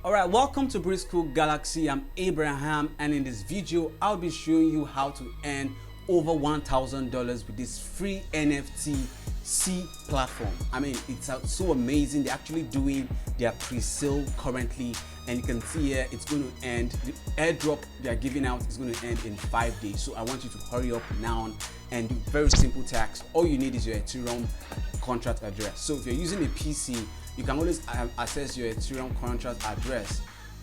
Alright, welcome to Briscoe Galaxy. I'm Abraham, and in this video I'll be showing you how to earn over $1,000 with this free Nftsea platform. I mean, it's so amazing. They're actually doing their pre-sale currently, and you can see here it's going to end. The airdrop they are giving out is going to end in 5 days, so I want you to hurry up now and do very simple task. All you need is your Ethereum contract address. So if you're using a PC, you can always access your Ethereum contract address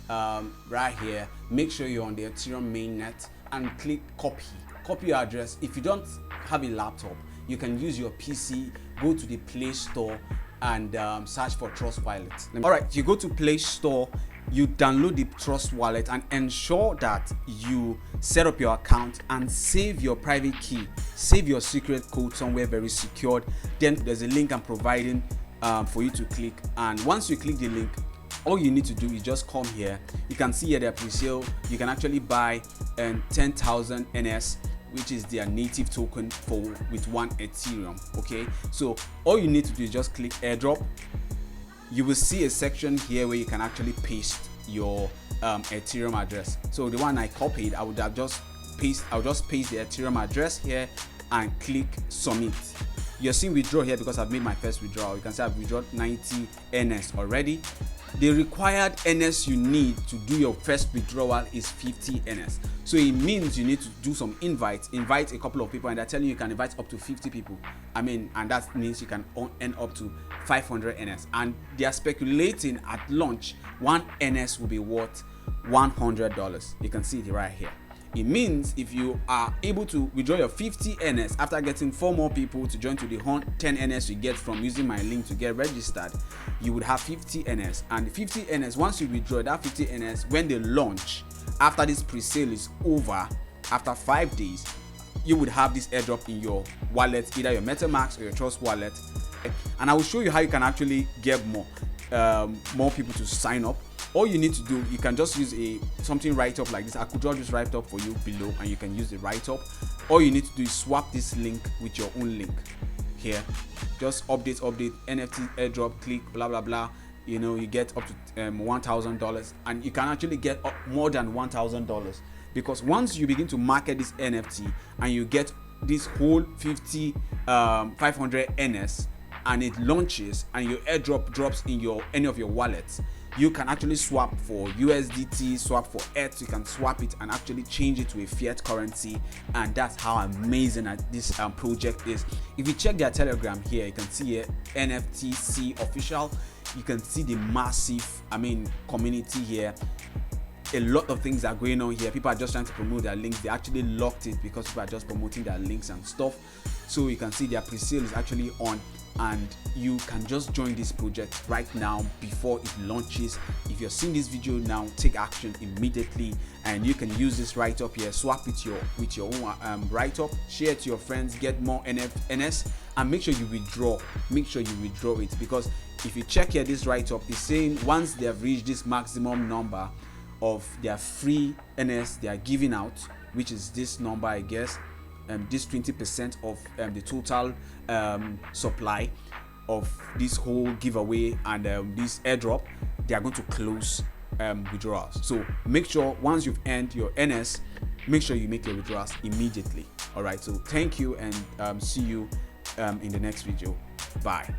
right here. Make sure you're on the Ethereum mainnet and click copy your address. If you don't have a laptop, you can use your PC. Go to the Play Store and search for Trust Wallet. All right, you go to Play Store, you download the Trust Wallet and ensure that you set up your account and save your private key, save your secret code somewhere very secured. Then there's a link I'm providing for you to click, and once you click the link, all you need to do is just come here. You can see here their pre-sale. You can actually buy 10,000 NS, which is their native token with 1 Ethereum. Okay, so all you need to do is just click airdrop. You will see a section here where you can actually paste your Ethereum address. So the one I copied, I would just paste the Ethereum address here and click submit. You're seeing withdraw here because I've made my first withdrawal. You can see I've withdrawn 90 NS already. The required NS you need to do your first withdrawal is 50 NS. So it means you need to do some invite a couple of people, and they're telling you can invite up to 50 people. I mean, and that means you can earn up to 500 NS. And they are speculating at launch 1 NS will be worth $100. You can see it right here. It means if you are able to withdraw your 50 NS after getting 4 more people to join to the 10 NS you get from using my link to get registered, you would have 50 NS. And the 50 NS, once you withdraw that 50 NS, when they launch, after this pre-sale is over, after 5 days, you would have this airdrop in your wallet, either your MetaMask or your Trust Wallet. And I will show you how you can actually get more people to sign up. All you need to do, you can just use something write-up like this. I could draw this write-up for you below, and you can use the write-up. All you need to do is swap this link with your own link here. Just update NFT airdrop, click blah blah blah. You know, you get up to $1,000, and you can actually get more than $1,000, because once you begin to market this NFT and you get this whole 500 NS and it launches and your airdrop drops in any of your wallets, you can actually swap for USDT, swap for ETH. You can swap it and actually change it to a fiat currency, and that's how amazing this project is. If you check their Telegram here, you can see here Nftsea official. You can see the massive, community here. A lot of things are going on here. People are just trying to promote their links. They actually locked it because people are just promoting their links and stuff. So you can see their pre-sale is actually on, and you can just join this project right now before it launches. If you're seeing this video now, take action immediately, and you can use this write-up here, swap it with your own write-up, share it to your friends, get more NS, and make sure you withdraw. Make sure you withdraw it, because if you check here, this write-up is saying once they have reached this maximum number of their free NS they are giving out, which is this number, I guess, this 20% of the total supply of this whole giveaway and this airdrop, they are going to close withdrawals. So make sure once you've earned your NS, make sure you make your withdrawals immediately. All right, so thank you, and see you in the next video. Bye.